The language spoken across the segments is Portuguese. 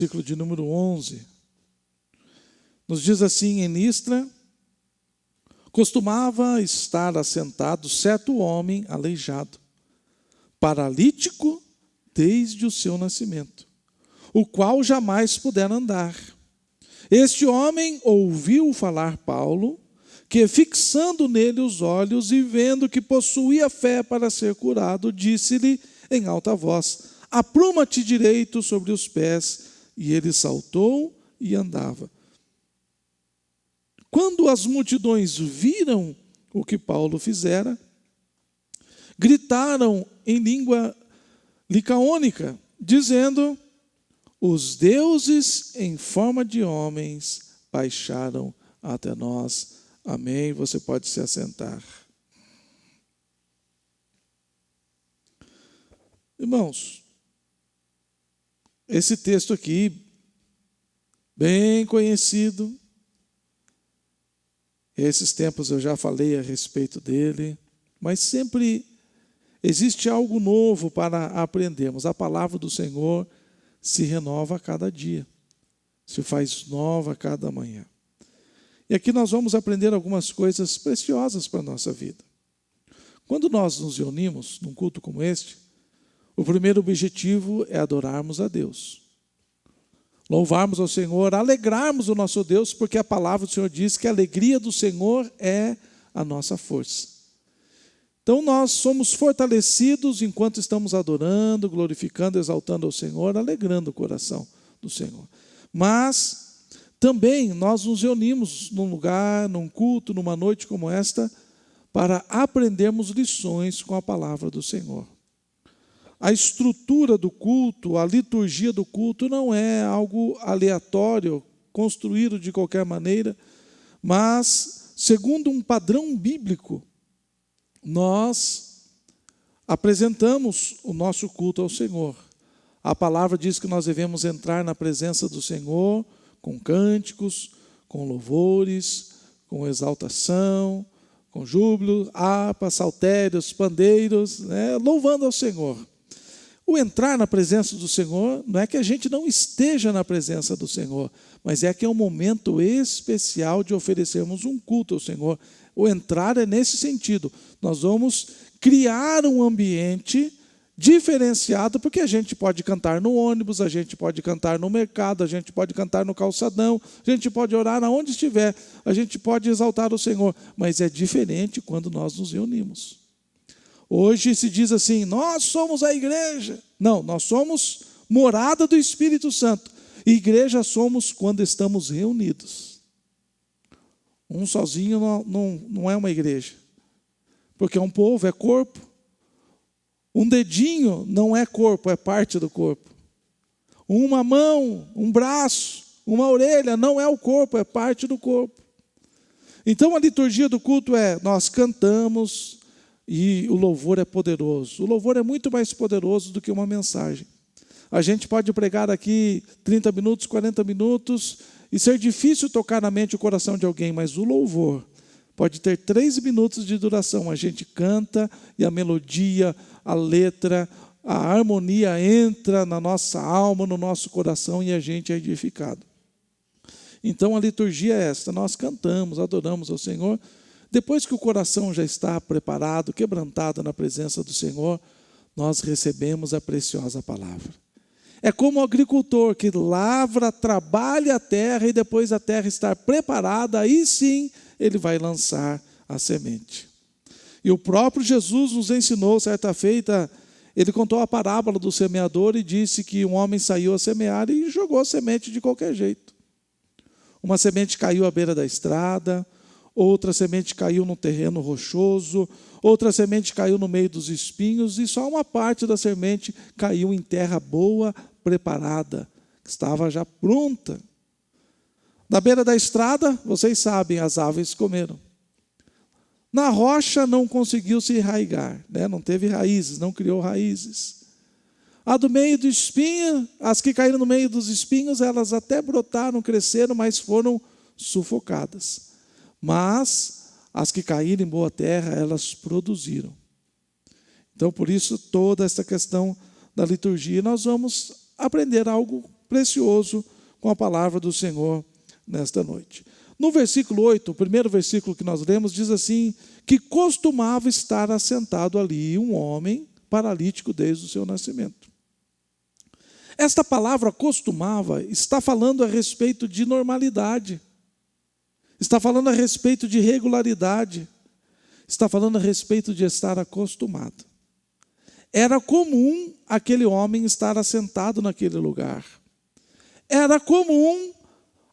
versículo de número 11, nos diz assim: em Listra costumava estar assentado certo homem aleijado, paralítico desde o seu nascimento, o qual jamais pudera andar. Este homem ouviu falar Paulo, que fixando nele os olhos e vendo que possuía fé para ser curado, disse-lhe em alta voz: apruma-te direito sobre os pés. E ele saltou e andava. Quando as multidões viram o que Paulo fizera, gritaram em língua licaônica, dizendo: os deuses em forma de homens baixaram até nós. Amém. Você pode se assentar. Irmãos, esse texto aqui, bem conhecido, esses tempos eu já falei a respeito dele, mas sempre existe algo novo para aprendermos. A palavra do Senhor se renova a cada dia, se faz nova a cada manhã. E aqui nós vamos aprender algumas coisas preciosas para a nossa vida. Quando nós nos reunimos num culto como este, o primeiro objetivo é adorarmos a Deus, louvarmos ao Senhor, alegrarmos o nosso Deus, porque a palavra do Senhor diz que a alegria do Senhor é a nossa força. Então nós somos fortalecidos enquanto estamos adorando, glorificando, exaltando ao Senhor, alegrando o coração do Senhor. Mas também nós nos reunimos num lugar, num culto, numa noite como esta, para aprendermos lições com a palavra do Senhor. A estrutura do culto, a liturgia do culto não é algo aleatório, construído de qualquer maneira, mas, segundo um padrão bíblico, nós apresentamos o nosso culto ao Senhor. A palavra diz que nós devemos entrar na presença do Senhor com cânticos, com louvores, com exaltação, com júbilo, harpas, saltérios, pandeiros, louvando ao Senhor. O entrar na presença do Senhor não é que a gente não esteja na presença do Senhor, mas é que é um momento especial de oferecermos um culto ao Senhor. O entrar é nesse sentido. Nós vamos criar um ambiente diferenciado, porque a gente pode cantar no ônibus, a gente pode cantar no mercado, a gente pode cantar no calçadão, a gente pode orar aonde estiver, a gente pode exaltar o Senhor, mas é diferente quando nós nos reunimos. Hoje se diz assim: nós somos a igreja. Não, nós somos morada do Espírito Santo. E igreja somos quando estamos reunidos. Um sozinho não é uma igreja, porque é um povo, é corpo. Um dedinho não é corpo, é parte do corpo. Uma mão, um braço, uma orelha não é o corpo, é parte do corpo. Então a liturgia do culto é: nós cantamos, e o louvor é poderoso. O louvor é muito mais poderoso do que uma mensagem. A gente pode pregar aqui 30 minutos, 40 minutos, e ser difícil tocar na mente e o coração de alguém, mas o louvor pode ter 3 minutos de duração. A gente canta e a melodia, a letra, a harmonia entra na nossa alma, no nosso coração, e a gente é edificado. Então a liturgia é esta: nós cantamos, adoramos ao Senhor. Depois que o coração já está preparado, quebrantado na presença do Senhor, nós recebemos a preciosa palavra. É como o agricultor que lavra, trabalha a terra, e depois a terra estar preparada, aí sim ele vai lançar a semente. E o próprio Jesus nos ensinou, certa feita, ele contou a parábola do semeador e disse que um homem saiu a semear e jogou a semente de qualquer jeito. Uma semente caiu à beira da estrada, outra semente caiu no terreno rochoso, outra semente caiu no meio dos espinhos, e só uma parte da semente caiu em terra boa, preparada, que estava já pronta. Na beira da estrada, vocês sabem, as aves comeram. Na rocha não conseguiu se enraigar, não teve raízes, não criou raízes. A do meio do espinho, as que caíram no meio dos espinhos, elas até brotaram, cresceram, mas foram sufocadas. Mas as que caíram em boa terra, elas produziram. Então, por isso, toda essa questão da liturgia, nós vamos aprender algo precioso com a palavra do Senhor nesta noite. No versículo 8, o primeiro versículo que nós lemos, diz assim, que costumava estar assentado ali um homem paralítico desde o seu nascimento. Esta palavra costumava está falando a respeito de normalidade, está falando a respeito de regularidade, está falando a respeito de estar acostumado. Era comum aquele homem estar assentado naquele lugar. Era comum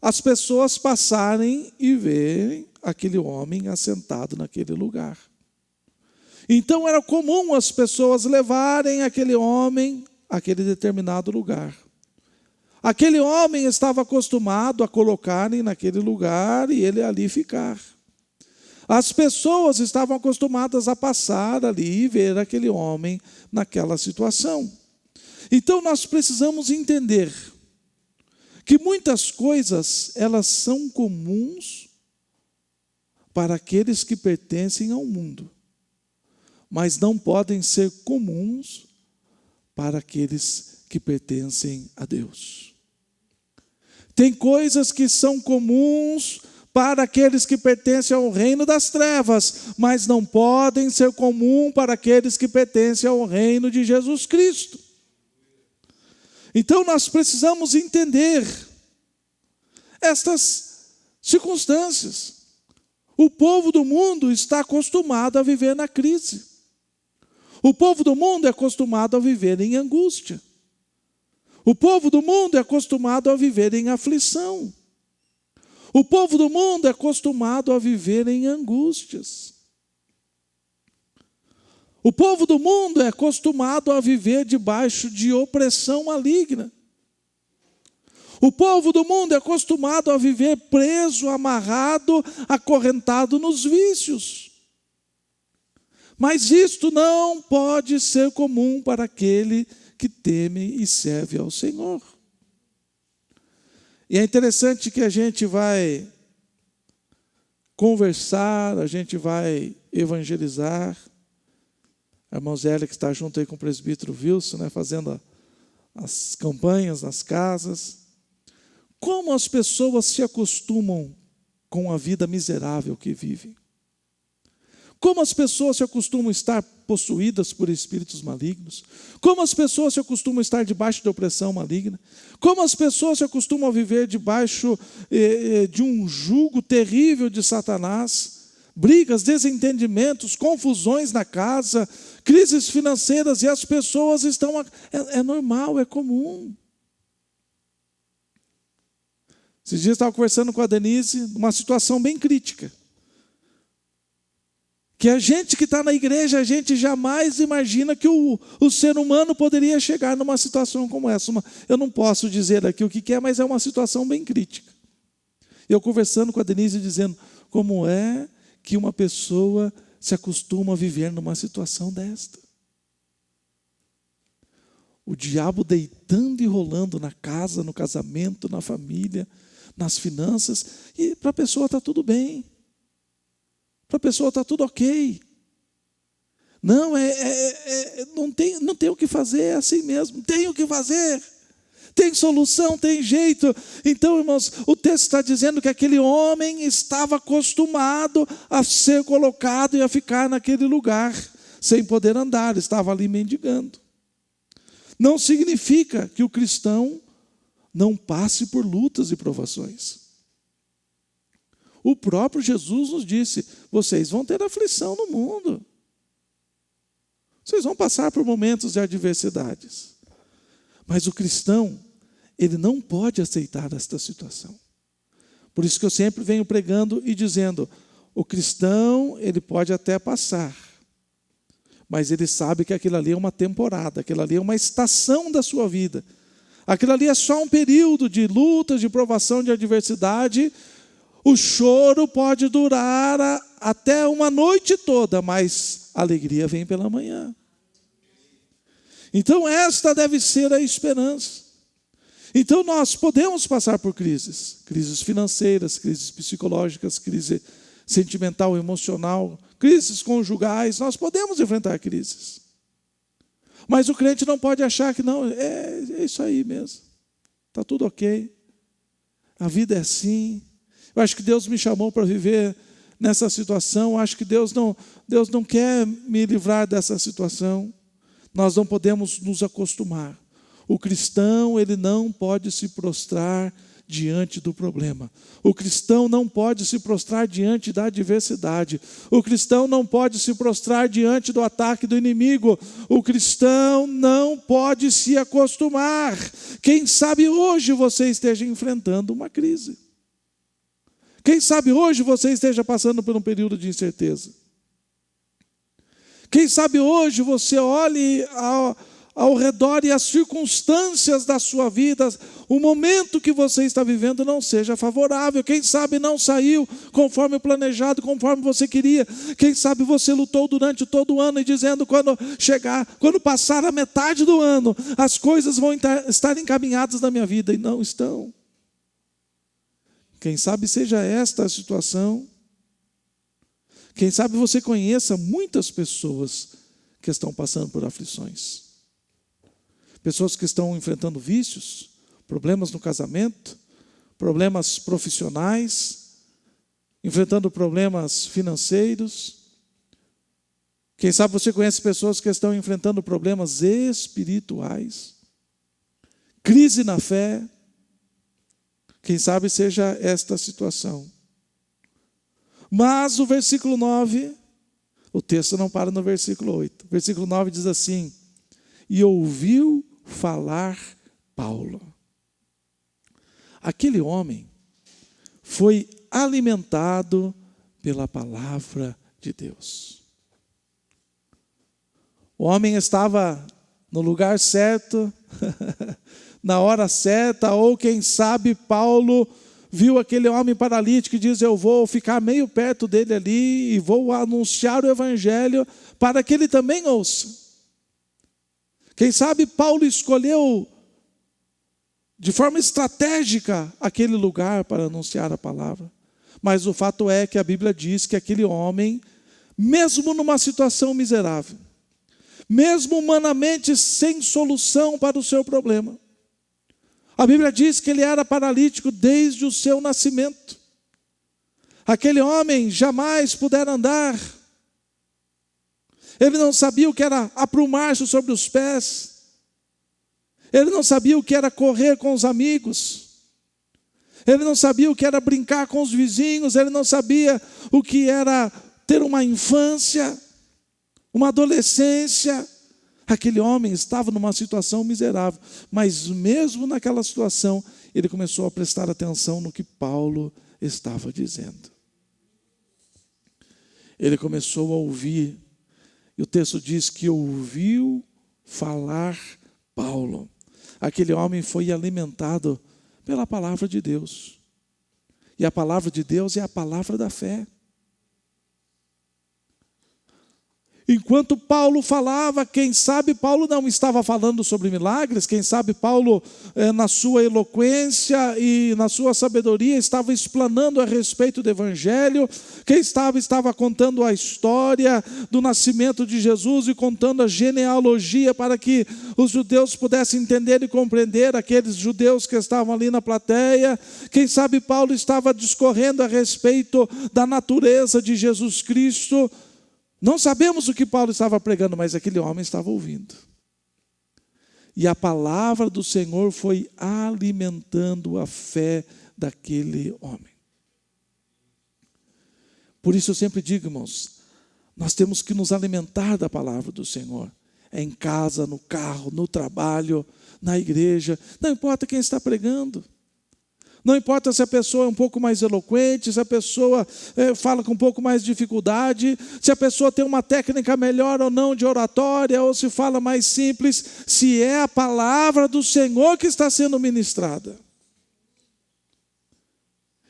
as pessoas passarem e verem aquele homem assentado naquele lugar. Então era comum as pessoas levarem aquele homem àquele determinado lugar. Aquele homem estava acostumado a colocarem naquele lugar e ele ali ficar. As pessoas estavam acostumadas a passar ali e ver aquele homem naquela situação. Então nós precisamos entender que muitas coisas, elas são comuns para aqueles que pertencem ao mundo, mas não podem ser comuns para aqueles que pertencem a Deus. Tem coisas que são comuns para aqueles que pertencem ao reino das trevas, mas não podem ser comum para aqueles que pertencem ao reino de Jesus Cristo. Então nós precisamos entender estas circunstâncias. O povo do mundo está acostumado a viver na crise. O povo do mundo é acostumado a viver em angústia. O povo do mundo é acostumado a viver em aflição. O povo do mundo é acostumado a viver em angústias. O povo do mundo é acostumado a viver debaixo de opressão maligna. O povo do mundo é acostumado a viver preso, amarrado, acorrentado nos vícios. Mas isto não pode ser comum para aquele que teme e serve ao Senhor. E é interessante que a gente vai conversar, a gente vai evangelizar. A irmã Zélia, que está junto aí com o presbítero Wilson, né, fazendo as campanhas nas casas. Como as pessoas se acostumam com a vida miserável que vivem. Como as pessoas se acostumam a estar possuídas por espíritos malignos. Como as pessoas se acostumam a estar debaixo de opressão maligna. Como as pessoas se acostumam a viver debaixo de um jugo terrível de Satanás. Brigas, desentendimentos, confusões na casa, crises financeiras, e as pessoas estão... É normal, é comum. Esses dias eu estava conversando com a Denise, numa situação bem crítica. Que a gente que está na igreja, a gente jamais imagina que o ser humano poderia chegar numa situação como essa. Eu não posso dizer aqui o que é, mas é uma situação bem crítica. Eu conversando com a Denise, dizendo como é que uma pessoa se acostuma a viver numa situação desta. O diabo deitando e rolando na casa, no casamento, na família, nas finanças, e para a pessoa está tudo bem. Para a pessoa está tudo ok. Não, não tem o que fazer, é assim mesmo. Tem o que fazer. Tem solução, tem jeito. Então, irmãos, o texto está dizendo que aquele homem estava acostumado a ser colocado e a ficar naquele lugar, sem poder andar, estava ali mendigando. Não significa que o cristão não passe por lutas e provações. O próprio Jesus nos disse, vocês vão ter aflição no mundo. Vocês vão passar por momentos de adversidades. Mas o cristão, ele não pode aceitar esta situação. Por isso que eu sempre venho pregando e dizendo, o cristão, ele pode até passar, mas ele sabe que aquilo ali é uma temporada, aquilo ali é uma estação da sua vida. Aquilo ali é só um período de luta, de provação, de adversidade. O choro pode durar até uma noite toda, mas a alegria vem pela manhã. Então esta deve ser a esperança. Então nós podemos passar por crises financeiras, crises psicológicas, crise sentimental, emocional, crises conjugais, nós podemos enfrentar crises. Mas o crente não pode achar que não, é isso aí mesmo. está tudo ok, a vida é assim. Eu acho que Deus me chamou para viver nessa situação, eu acho que Deus não quer me livrar dessa situação. Nós não podemos nos acostumar. O cristão, ele não pode se prostrar diante do problema. O cristão não pode se prostrar diante da adversidade. O cristão não pode se prostrar diante do ataque do inimigo. O cristão não pode se acostumar. Quem sabe hoje você esteja enfrentando uma crise. Quem sabe hoje você esteja passando por um período de incerteza. Quem sabe hoje você olhe ao redor e as circunstâncias da sua vida, o momento que você está vivendo não seja favorável. Quem sabe não saiu conforme o planejado, conforme você queria. Quem sabe você lutou durante todo o ano e dizendo quando passar a metade do ano, as coisas vão estar encaminhadas na minha vida, e não estão. Quem sabe seja esta a situação. Quem sabe você conheça muitas pessoas que estão passando por aflições. Pessoas que estão enfrentando vícios, problemas no casamento, problemas profissionais, enfrentando problemas financeiros. Quem sabe você conhece pessoas que estão enfrentando problemas espirituais, crise na fé. Quem sabe seja esta a situação. Mas o versículo 9, o texto não para no versículo 8. O versículo 9 diz assim: e ouviu falar Paulo. Aquele homem foi alimentado pela palavra de Deus. O homem estava no lugar certo, na hora certa, ou quem sabe Paulo viu aquele homem paralítico e diz: eu vou ficar meio perto dele ali e vou anunciar o evangelho para que ele também ouça. Quem sabe Paulo escolheu de forma estratégica aquele lugar para anunciar a palavra. Mas o fato é que a Bíblia diz que aquele homem, mesmo numa situação miserável, mesmo humanamente sem solução para o seu problema, a Bíblia diz que ele era paralítico desde o seu nascimento. Aquele homem jamais pudera andar. Ele não sabia o que era aprumar-se sobre os pés. Ele não sabia o que era correr com os amigos. Ele não sabia o que era brincar com os vizinhos. Ele não sabia o que era ter uma infância, uma adolescência. Aquele homem estava numa situação miserável, mas mesmo naquela situação, ele começou a prestar atenção no que Paulo estava dizendo. Ele começou a ouvir, e o texto diz que ouviu falar Paulo. Aquele homem foi alimentado pela palavra de Deus. E a palavra de Deus é a palavra da fé. Enquanto Paulo falava, quem sabe Paulo não estava falando sobre milagres, quem sabe Paulo, na sua eloquência e na sua sabedoria, estava explanando a respeito do evangelho, quem sabe estava contando a história do nascimento de Jesus e contando a genealogia para que os judeus pudessem entender e compreender, aqueles judeus que estavam ali na plateia. Quem sabe Paulo estava discorrendo a respeito da natureza de Jesus Cristo. Não sabemos o que Paulo estava pregando, mas aquele homem estava ouvindo. E a palavra do Senhor foi alimentando a fé daquele homem. Por isso eu sempre digo, irmãos, nós temos que nos alimentar da palavra do Senhor. É em casa, no carro, no trabalho, na igreja. Não importa quem está pregando. Não importa se a pessoa é um pouco mais eloquente, se a pessoa fala com um pouco mais de dificuldade, se a pessoa tem uma técnica melhor ou não de oratória, ou se fala mais simples, se é a palavra do Senhor que está sendo ministrada.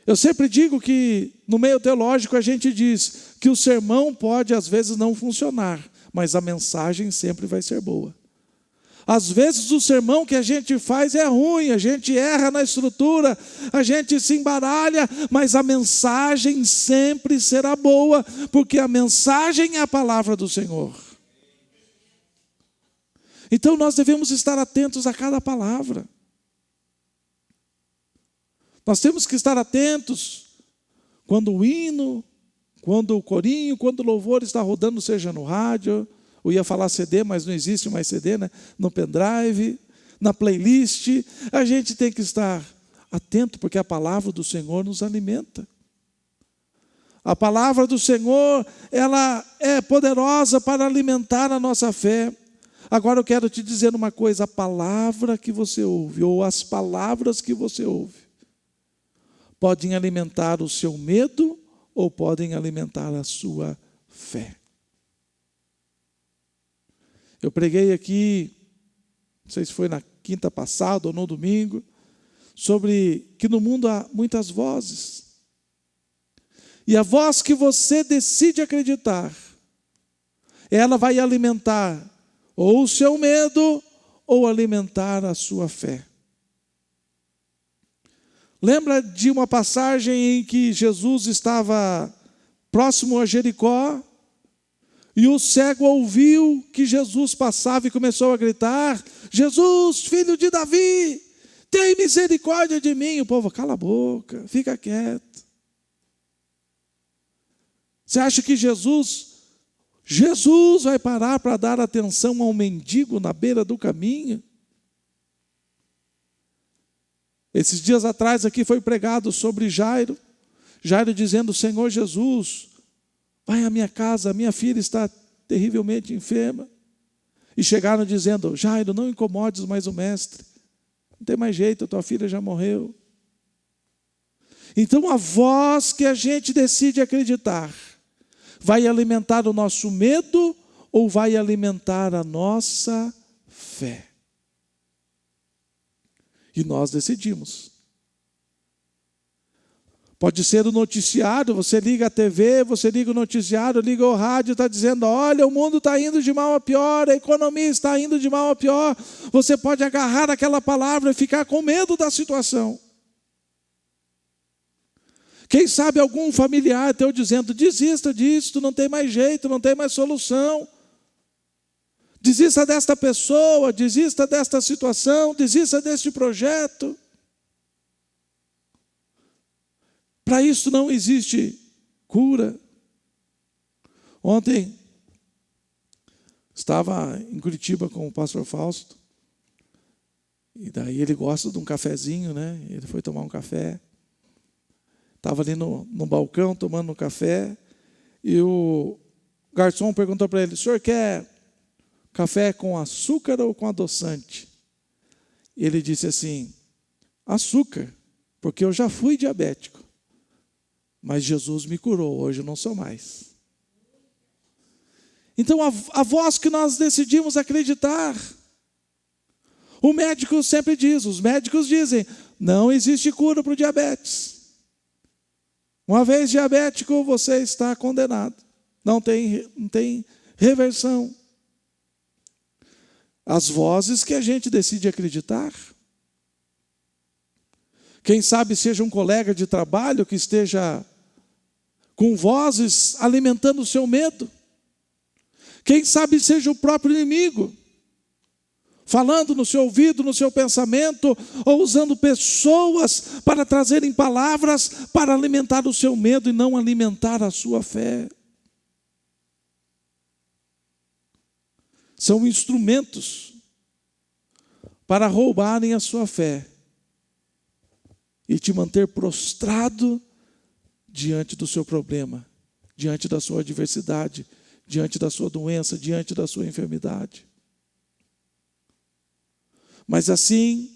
Eu sempre digo que no meio teológico a gente diz que o sermão pode às vezes não funcionar, mas a mensagem sempre vai ser boa. Às vezes o sermão que a gente faz é ruim, a gente erra na estrutura, a gente se embaralha, mas a mensagem sempre será boa, porque a mensagem é a palavra do Senhor. Então nós devemos estar atentos a cada palavra. Nós temos que estar atentos quando o hino, quando o corinho, quando o louvor está rodando, seja no rádio, eu ia falar CD, mas não existe mais CD, né? No pendrive, na playlist, a gente tem que estar atento, porque a palavra do Senhor nos alimenta. A palavra do Senhor, ela é poderosa para alimentar a nossa fé. Agora eu quero te dizer uma coisa, a palavra que você ouve, ou as palavras que você ouve, podem alimentar o seu medo ou podem alimentar a sua fé. Eu preguei aqui, não sei se foi na quinta passada ou no domingo, sobre que no mundo há muitas vozes. E a voz que você decide acreditar, ela vai alimentar ou o seu medo ou alimentar a sua fé. Lembra de uma passagem em que Jesus estava próximo a Jericó e o cego ouviu que Jesus passava e começou a gritar: Jesus, filho de Davi, tem misericórdia de mim. O povo, cala a boca, fica quieto. Você acha que Jesus vai parar para dar atenção ao mendigo na beira do caminho? Esses dias atrás aqui foi pregado sobre Jairo. Jairo dizendo: Senhor Jesus, vai à minha casa, a minha filha está terrivelmente enferma. E chegaram dizendo: Jairo, não incomodes mais o mestre. Não tem mais jeito, a tua filha já morreu. Então a voz que a gente decide acreditar vai alimentar o nosso medo ou vai alimentar a nossa fé? E nós decidimos. Pode ser o noticiário, você liga a TV, você liga o noticiário, liga o rádio, está dizendo: olha, o mundo está indo de mal a pior, a economia está indo de mal a pior. Você pode agarrar aquela palavra e ficar com medo da situação. Quem sabe algum familiar teu dizendo: desista disso, não tem mais jeito, não tem mais solução. Desista desta pessoa, desista desta situação, desista deste projeto. Para isso não existe cura. Ontem, estava em Curitiba com o pastor Fausto, e daí ele gosta de um cafezinho, né? Ele foi tomar um café. Estava ali no balcão tomando um café, e o garçom perguntou para ele: o senhor quer café com açúcar ou com adoçante? E ele disse assim: açúcar, porque eu já fui diabético, mas Jesus me curou, hoje eu não sou mais. Então a voz que nós decidimos acreditar, o médico sempre diz, os médicos dizem: não existe cura para o diabetes. Uma vez diabético, você está condenado. Não tem reversão. As vozes que a gente decide acreditar. Quem sabe seja um colega de trabalho que esteja com vozes alimentando o seu medo. Quem sabe seja o próprio inimigo, falando no seu ouvido, no seu pensamento, ou usando pessoas para trazerem palavras para alimentar o seu medo e não alimentar a sua fé. São instrumentos para roubarem a sua fé e te manter prostrado diante do seu problema, diante da sua adversidade, diante da sua doença, diante da sua enfermidade. Mas assim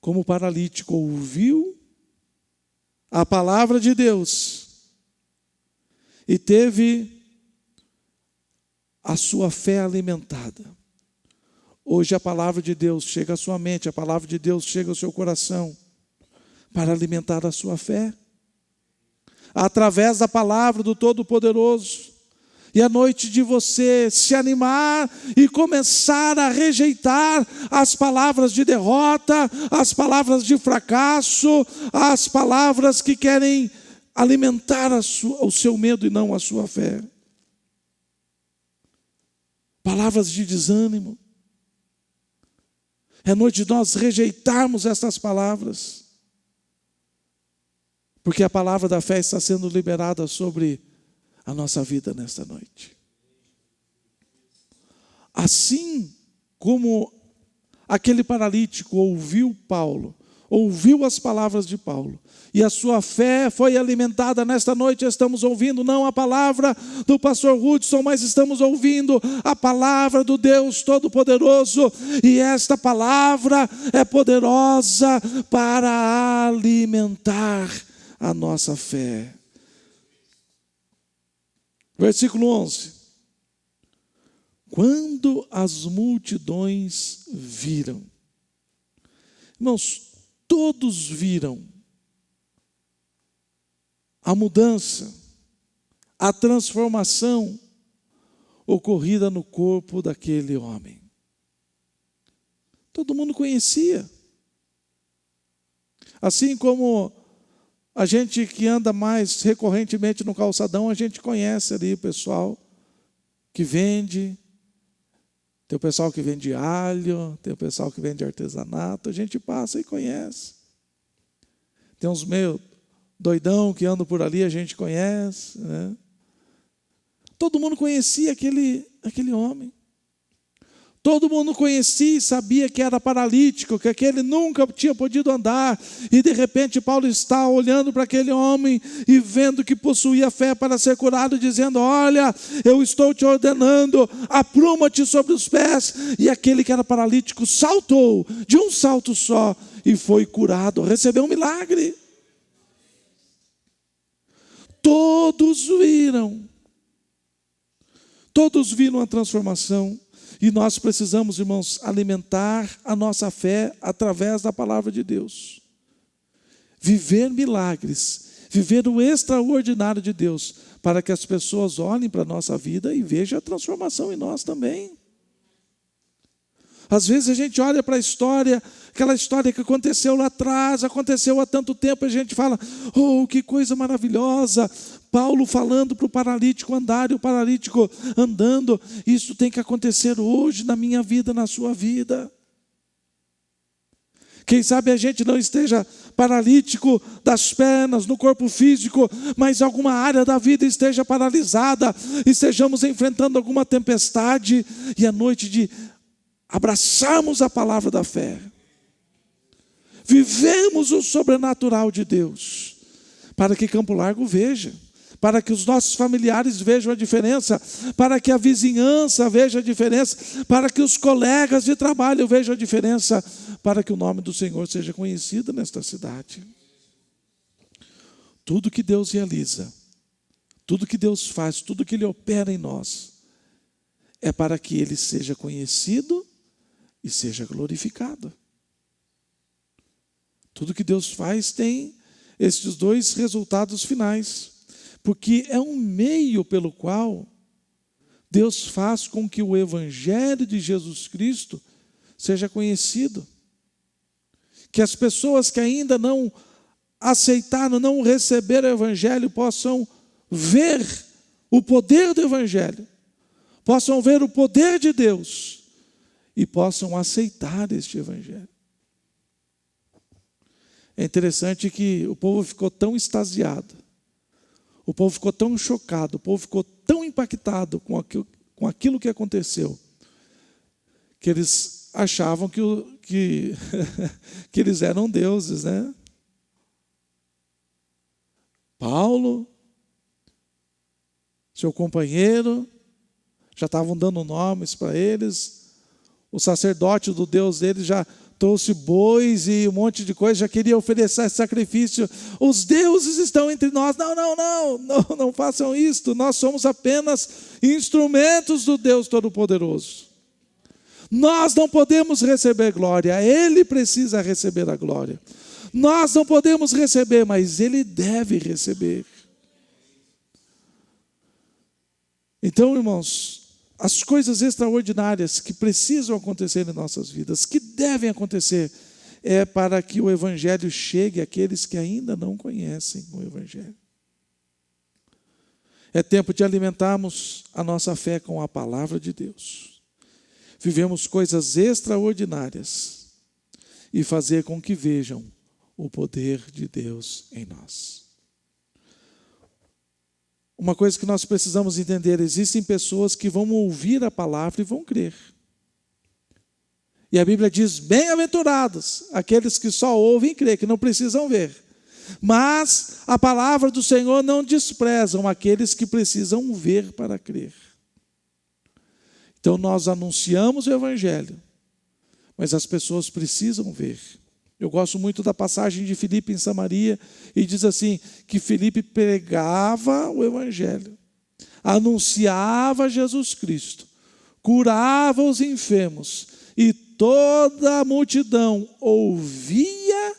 como o paralítico ouviu a palavra de Deus e teve a sua fé alimentada, hoje a palavra de Deus chega à sua mente, a palavra de Deus chega ao seu coração para alimentar a sua fé, através da palavra do Todo-Poderoso. E a noite de você se animar e começar a rejeitar as palavras de derrota, as palavras de fracasso, as palavras que querem alimentar o seu medo e não a sua fé. Palavras de desânimo. É noite de nós rejeitarmos essas palavras Porque a palavra da fé está sendo liberada sobre a nossa vida nesta noite. Assim como aquele paralítico ouviu Paulo, ouviu as palavras de Paulo, e a sua fé foi alimentada nesta noite, estamos ouvindo não a palavra do pastor Hudson, mas estamos ouvindo a palavra do Deus Todo-Poderoso, e esta palavra é poderosa para alimentar a nossa fé. Versículo 11. Quando as multidões viram, irmãos, todos viram a mudança, a transformação ocorrida no corpo daquele homem. Todo mundo conhecia. Assim como a gente que anda mais recorrentemente no calçadão, a gente conhece ali o pessoal que vende. Tem o pessoal que vende alho, tem o pessoal que vende artesanato, a gente passa e conhece. Tem uns meio doidão que andam por ali, a gente conhece, né? Todo mundo conhecia aquele homem. Todo mundo conhecia e sabia que era paralítico, que aquele nunca tinha podido andar. E de repente Paulo está olhando para aquele homem e vendo que possuía fé para ser curado, dizendo: olha, eu estou te ordenando, apruma-te sobre os pés. E aquele que era paralítico saltou de um salto só e foi curado, recebeu um milagre. Todos viram a transformação. E nós precisamos, irmãos, alimentar a nossa fé através da palavra de Deus. Viver milagres, viver o extraordinário de Deus, para que as pessoas olhem para a nossa vida e vejam a transformação em nós também. Às vezes a gente olha para a história, aquela história que aconteceu lá atrás, aconteceu há tanto tempo, a gente fala: oh, que coisa maravilhosa, Paulo falando para o paralítico andar e o paralítico andando. Isso tem que acontecer hoje na minha vida, na sua vida. Quem sabe a gente não esteja paralítico das pernas, no corpo físico, mas alguma área da vida esteja paralisada, estejamos enfrentando alguma tempestade, e a noite de abraçarmos a palavra da fé, vivemos o sobrenatural de Deus, para que Campo Largo veja, para que os nossos familiares vejam a diferença, para que a vizinhança veja a diferença, para que os colegas de trabalho vejam a diferença, para que o nome do Senhor seja conhecido nesta cidade. Tudo que Deus realiza, tudo que Deus faz, tudo que Ele opera em nós, é para que Ele seja conhecido e seja glorificado. Tudo que Deus faz tem esses dois resultados finais, porque é um meio pelo qual Deus faz com que o Evangelho de Jesus Cristo seja conhecido. Que as pessoas que ainda não aceitaram, não receberam o Evangelho, possam ver o poder do Evangelho, possam ver o poder de Deus e possam aceitar este Evangelho. É interessante que o povo ficou tão extasiado, o povo ficou tão chocado, o povo ficou tão impactado com aquilo que aconteceu, que eles achavam que eles eram deuses, né? Paulo, seu companheiro, já estavam dando nomes para eles. O sacerdote do Deus deles já trouxe bois e um monte de coisa, já queria oferecer sacrifício. Os deuses estão entre nós. Não façam isto. Nós somos apenas instrumentos do Deus Todo-Poderoso. Nós não podemos receber glória, Ele precisa receber a glória. Nós não podemos receber, mas Ele deve receber. Então, irmãos, as coisas extraordinárias que precisam acontecer em nossas vidas, que devem acontecer, é para que o Evangelho chegue àqueles que ainda não conhecem o Evangelho. É tempo de alimentarmos a nossa fé com a palavra de Deus. Vivemos coisas extraordinárias e fazer com que vejam o poder de Deus em nós. uma coisa que nós precisamos entender: existem pessoas que vão ouvir a palavra e vão crer. E a Bíblia diz: bem-aventurados aqueles que só ouvem e creem, que não precisam ver. Mas a palavra do Senhor não desprezam aqueles que precisam ver para crer. Então nós anunciamos o Evangelho, mas as pessoas precisam ver. Eu gosto muito da passagem de Filipe em Samaria, e diz assim, que Filipe pregava o Evangelho, anunciava Jesus Cristo, curava os enfermos, e toda a multidão ouvia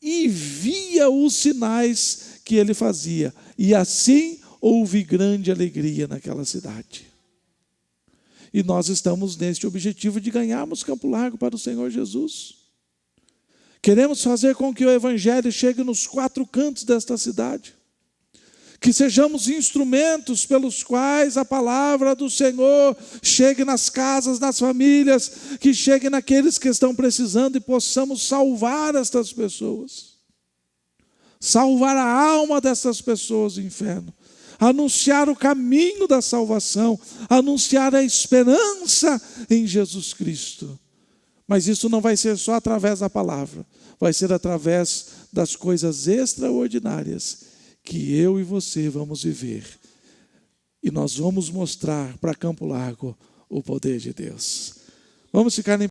e via os sinais que ele fazia. E assim houve grande alegria naquela cidade. E nós estamos neste objetivo de ganharmos Campo Largo para o Senhor Jesus. Queremos fazer com que o Evangelho chegue nos 4 cantos desta cidade. Que sejamos instrumentos pelos quais a palavra do Senhor chegue nas casas, nas famílias, que chegue naqueles que estão precisando, e possamos salvar estas pessoas. Salvar a alma dessas pessoas do inferno. Anunciar o caminho da salvação. Anunciar a esperança em Jesus Cristo. Mas isso não vai ser só através da palavra. Vai ser através das coisas extraordinárias que eu e você vamos viver. E nós vamos mostrar para Campo Largo o poder de Deus. Vamos ficar em